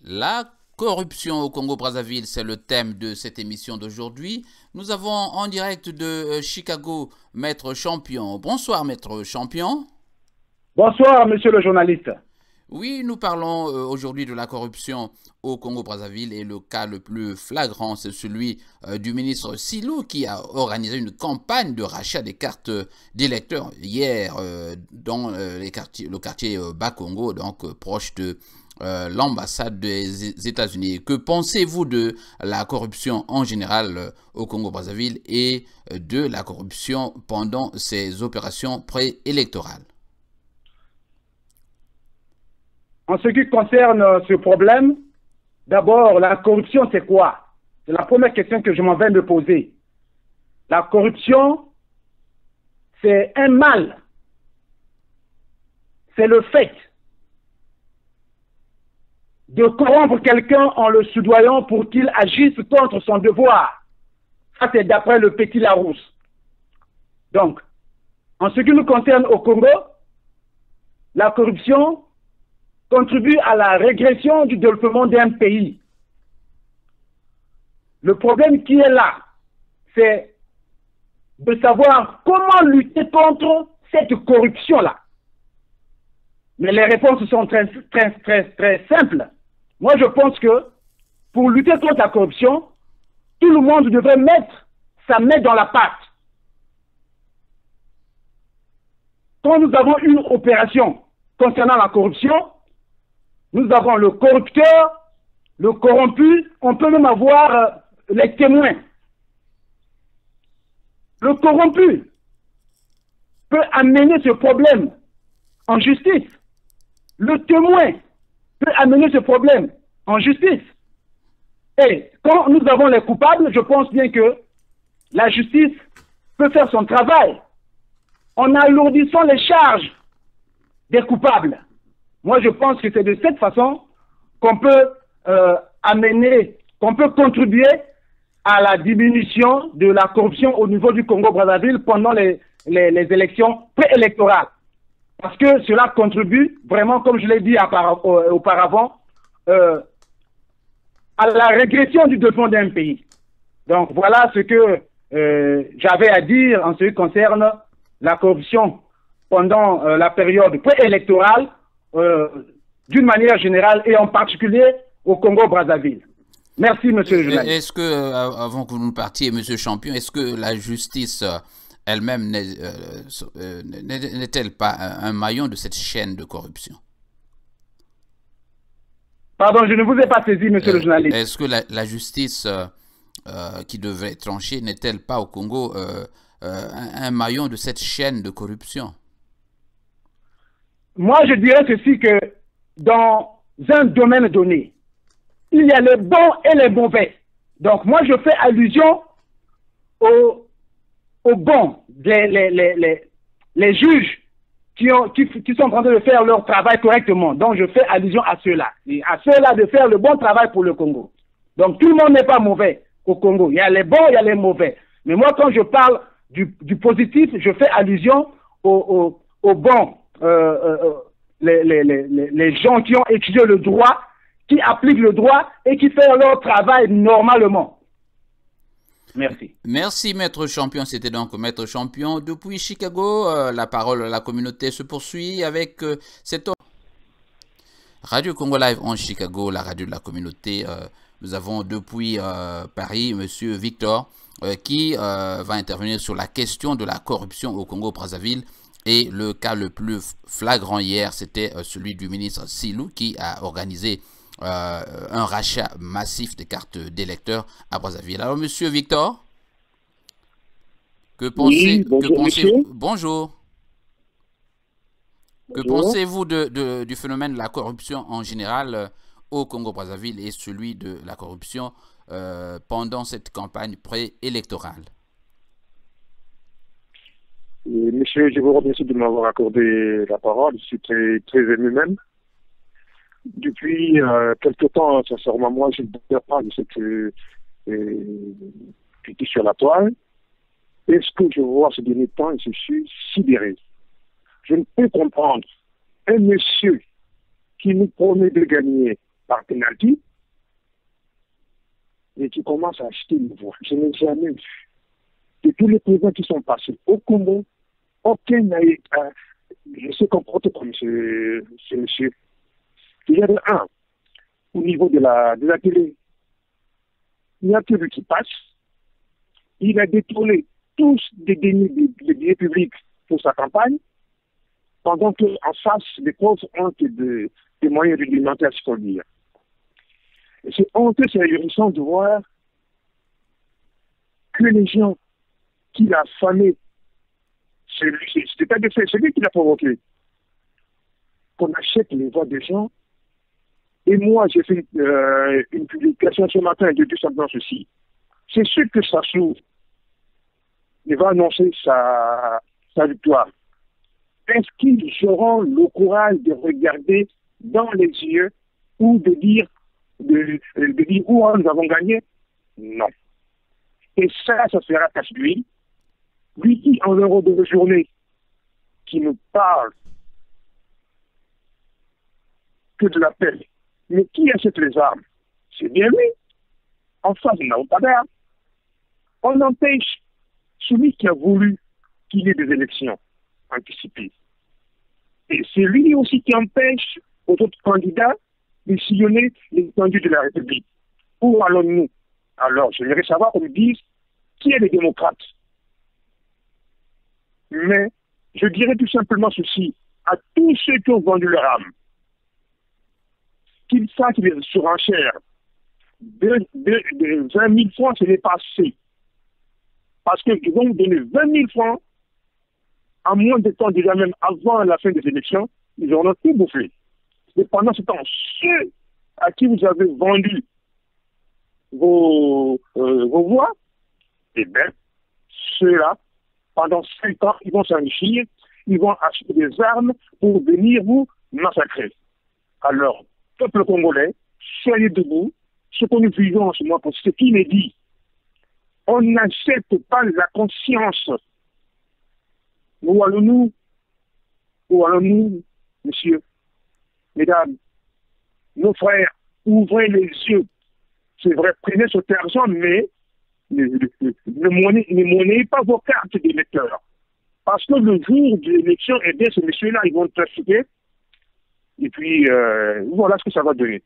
La corruption au Congo-Brazzaville, c'est le thème de cette émission d'aujourd'hui. Nous avons en direct de Chicago Maître Champion. Bonsoir Maître Champion. Bonsoir monsieur le journaliste. Oui, nous parlons aujourd'hui de la corruption au Congo-Brazzaville et le cas le plus flagrant, c'est celui du ministre Silou qui a organisé une campagne de rachat des cartes d'électeurs hier dans le quartier Bakongo, donc proche de l'ambassade des États-Unis. Que pensez-vous de la corruption en général au Congo-Brazzaville et de la corruption pendant ces opérations préélectorales? En ce qui concerne ce problème, d'abord, la corruption, c'est quoi? C'est la première question que je m'en vais me poser. La corruption, c'est un mal. C'est le fait de corrompre quelqu'un en le soudoyant pour qu'il agisse contre son devoir. Ça, c'est d'après le Petit Larousse. Donc, en ce qui nous concerne au Congo, la corruption contribue à la régression du développement d'un pays. Le problème qui est là, c'est de savoir comment lutter contre cette corruption-là. Mais les réponses sont très simples. Moi, je pense que pour lutter contre la corruption, tout le monde devrait mettre sa main dans la pâte. Quand nous avons une opération concernant la corruption, nous avons le corrupteur, le corrompu, on peut même avoir les témoins. Le corrompu peut amener ce problème en justice. Le témoin peut amener ce problème en justice. Et quand nous avons les coupables, je pense bien que la justice peut faire son travail en alourdissant les charges des coupables. Moi, je pense que c'est de cette façon qu'on peut qu'on peut contribuer à la diminution de la corruption au niveau du Congo-Brazzaville pendant les élections préélectorales. Parce que cela contribue vraiment, comme je l'ai dit auparavant, à la régression du développement d'un pays. Donc, voilà ce que j'avais à dire en ce qui concerne la corruption pendant la période préélectorale, d'une manière générale et en particulier au Congo-Brazzaville. Merci, monsieur le journaliste. Est-ce que, avant que vous nous partiez, monsieur Champion, est-ce que la justice elle-même n'est-elle pas un maillon de cette chaîne de corruption? Pardon, je ne vous ai pas saisi, monsieur le journaliste. Est-ce que la justice qui devait trancher n'est-elle pas au Congo un maillon de cette chaîne de corruption? Moi, je dirais ceci, que dans un domaine donné, il y a les bons et les mauvais. Donc, moi, je fais allusion aux bons, les juges qui sont en train de faire leur travail correctement. Donc, je fais allusion à ceux-là. Et à ceux-là de faire le bon travail pour le Congo. Donc, tout le monde n'est pas mauvais au Congo. Il y a les bons, il y a les mauvais. Mais moi, quand je parle du positif, je fais allusion aux bons. Les gens qui ont étudié le droit, qui appliquent le droit et qui font leur travail normalement. Merci. Merci, Maître Champion. C'était donc Maître Champion depuis Chicago. La parole à la communauté se poursuit avec cette Radio Congo Live en Chicago, la radio de la communauté. Nous avons depuis Paris Monsieur Victor qui va intervenir sur la question de la corruption au Congo-Brazzaville. Et le cas le plus flagrant hier, c'était celui du ministre Silou qui a organisé un rachat massif de cartes d'électeurs à Brazzaville. Alors, monsieur Victor, bonjour. Que pensez-vous du phénomène de la corruption en général au Congo-Brazzaville et celui de la corruption pendant cette campagne préélectorale? Monsieur, je vous remercie de m'avoir accordé la parole. Je suis très ému même. Depuis quelque temps, sincèrement, moi, je ne sais pas de cette critique sur la toile. Et ce que je vois ces derniers temps, je suis sidéré. Je ne peux comprendre un monsieur qui nous promet de gagner par penalty et qui commence à acheter une voix. Je n'ai jamais vu. De tous les présidents qui sont passés au Congo, aucun n'a se comporté comme ce monsieur. Il y a un au niveau de la télé. Il n'y a que lui qui passe. Il a détourné tous des billets publics pour sa campagne, pendant qu'en face, les pauvres ont des moyens rudimentaires, si je peux dire. C'est honteux, c'est ahurissant de voir que les gens qui l'ont affamé, c'était pas de fait, c'est lui qui l'a provoqué. Qu'on achète les voix des gens. Et moi, j'ai fait une publication ce matin, je dis simplement ceci. C'est sûr que Sassou, il va annoncer sa victoire. Est-ce qu'ils auront le courage de regarder dans les yeux ou de dire où nous avons gagné? Non. Et ça sera casse-lui. Lui qui, en l'heure de journée, qui nous parle que de la paix. Mais qui achète les armes? C'est bien lui. En face, nous n'avons pas d'armes. On empêche celui qui a voulu qu'il y ait des élections anticipées. Et c'est lui aussi qui empêche aux autres candidats de sillonner l'étendue de la République. Où allons-nous? Alors, j'aimerais savoir qu'on me dise qui est les démocrates. Mais je dirais tout simplement ceci à tous ceux qui ont vendu leur âme, qu'ils fassent des surenchères de 20 000 francs, ce n'est pas assez. Parce qu'ils vont vous donner 20 000 francs en moins de temps, déjà même avant la fin des élections, ils auront tout bouffé. Et pendant ce temps, ceux à qui vous avez vendu vos voix, eh bien, ceux-là, pendant 5 ans, ils vont s'enrichir, ils vont acheter des armes pour venir vous massacrer. Alors, peuple congolais, soyez debout. Ce que nous vivons en ce moment, c'est ce qui est dit. On n'accepte pas la conscience. Où allons-nous? Où allons-nous, monsieur, mesdames, nos frères, ouvrez les yeux. C'est vrai, prenez cet argent, mais ne monnayez pas vos cartes d'électeurs. Parce que le jour de l'élection, eh bien, ces messieurs-là, ils vont trafiquer. Et puis, voilà ce que ça va donner.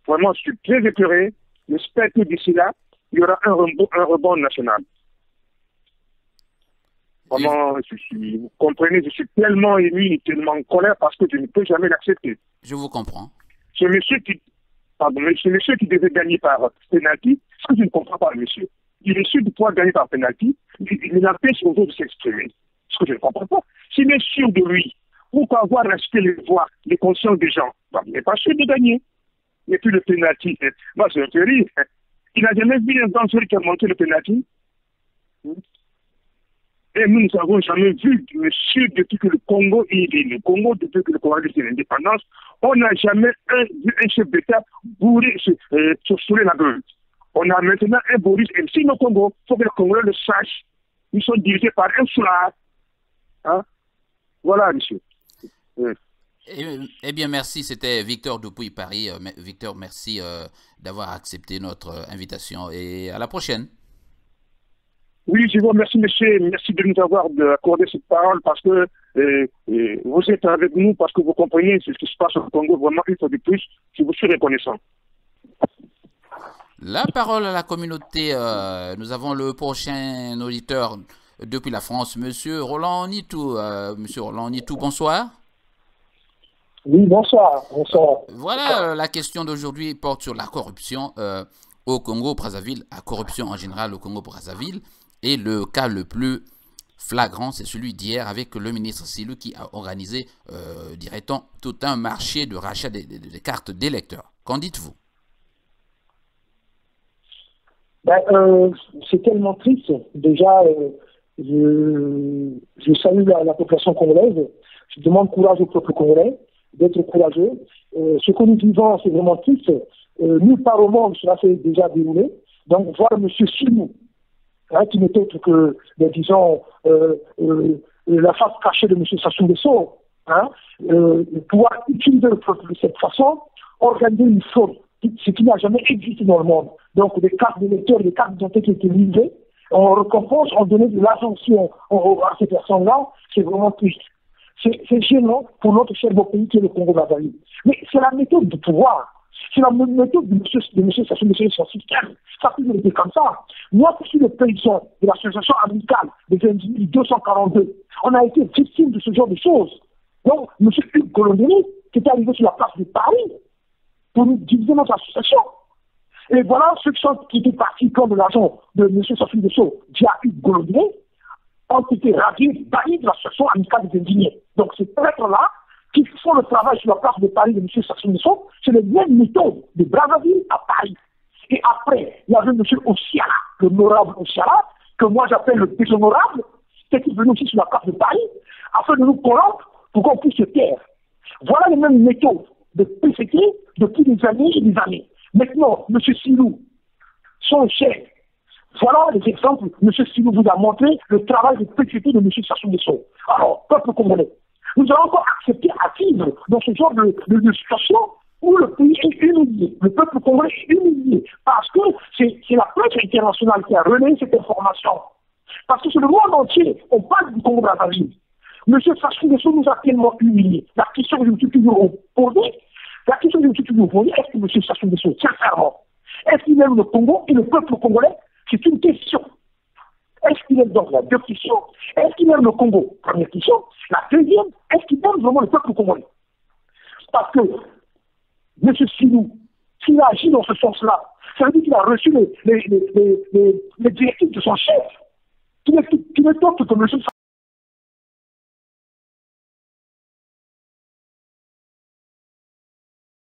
Vraiment, je suis très écœuré. J'espère que d'ici là, il y aura un rebond national. Vraiment, vous comprenez, je suis tellement ému, tellement en colère parce que je ne peux jamais l'accepter. Je vous comprends. Ce monsieur qui devait gagner par pénalty, ce que je ne comprends pas, monsieur. Il est sûr de pouvoir gagner par pénalty, il empêche aux autres de s'exprimer. Ce que je ne comprends pas. S'il est sûr de lui, pourquoi avoir acheté les voix, les consciences des gens? Il n'est pas sûr de gagner. Et puis le pénalty, moi je me fais rire. Il n'a jamais vu un dangereux qui a monté le pénalty. Et nous n'avons jamais vu, monsieur, depuis que le Congo est le Congo, depuis que le Congo a eu l'indépendance, on n'a jamais vu un chef d'État bourré sur la gueule. On a maintenant un Boris MC au Congo. Il faut que le Congolais le sache. Ils sont dirigés par un soulard. Hein? Voilà, monsieur. Eh bien, merci. C'était Victor depuis Paris. Victor, merci d'avoir accepté notre invitation et à la prochaine. Oui, je vous remercie, monsieur. Merci de nous avoir accordé cette parole parce que vous êtes avec nous, parce que vous comprenez ce qui se passe au Congo. Vraiment, une fois de plus, je vous suis reconnaissant. La parole à la communauté. Nous avons le prochain auditeur depuis la France, monsieur Roland Nitou. Monsieur Roland Nitou, bonsoir. Oui, bonsoir. Bonsoir. Voilà, la question d'aujourd'hui porte sur la corruption au Congo-Brazzaville, la corruption en général au Congo-Brazzaville. Et le cas le plus flagrant, c'est celui d'hier avec le ministre Silou qui a organisé, dirait-on, tout un marché de rachat des cartes d'électeurs. Qu'en dites-vous? C'est tellement triste. Déjà, je salue la population congolaise. Je demande courage au peuple congolais d'être courageux. Ce que nous vivons, c'est vraiment triste. Nulle part au monde, cela s'est déjà déroulé. Donc, voir M. Silou, qui n'est autre que, disons, la face cachée de M. Sassou Nguesso, hein, pouvoir utiliser le peuple de cette façon, organiser une fraude, ce qui n'a jamais existé dans le monde. Donc des cartes d'électeurs, des cartes d'identité qui étaient livrées, on récompense, on donnait de l'argent aussi à ces personnes-là, c'est vraiment triste. C'est gênant pour notre cher beau pays qui est le Congo-Brazzaville. Mais c'est la méthode du pouvoir. C'est la méthode de M. Sassou Nguesso et son système. Ça peut être comme ça. Moi, je suis le président de l'association amicale des individus 242. On a été victime de ce genre de choses. Donc, M. Hugues Golondini, qui est arrivé sur la place de Paris pour nous diviser notre association. Et voilà ceux qui étaient partis prendre de l'argent de M. Sassou Nguesso via Hugues Golondini ont été radiés, bannis de l'association amicale des indignés. Donc, ces prêtres-là, qui font le travail sur la place de Paris de M. Sassou Nguesso, c'est les mêmes méthodes de Brazzaville à Paris. Et après, il y avait M. Osiala, l'honorable Osiala, que moi j'appelle le déshonorable, qui est venu aussi sur la place de Paris, afin de nous corrompre pour qu'on puisse se taire. Voilà les mêmes méthodes de PCT depuis des années et des années. Maintenant, M. Silou, son chef, voilà les exemples. M. Silou vous a montré le travail de PCT de M. Sassou Nguesso. Alors, peuple congolais, nous allons encore accepter à vivre dans ce genre de situation où le pays est humilié, le peuple congolais est humilié, parce que c'est la presse internationale qui a relayé cette information. Parce que c'est le monde entier, on parle du Congo-Brazzaville. M. Sassou Nguesso nous a tellement humiliés. La question que je me suis toujours posée, est-ce que M. Sassou Nguesso, sincèrement, est-ce qu'il aime le Congo et le peuple congolais? C'est une question. Est-ce qu'il aime donc la deux questions? Est-ce qu'il aime le Congo? Première question. La deuxième, est-ce qu'il aime vraiment le peuple congolais? Parce que M. Silou, s'il a agi dans ce sens-là, ça veut dire qu'il a reçu les directives de son chef, qui n'est autre que M.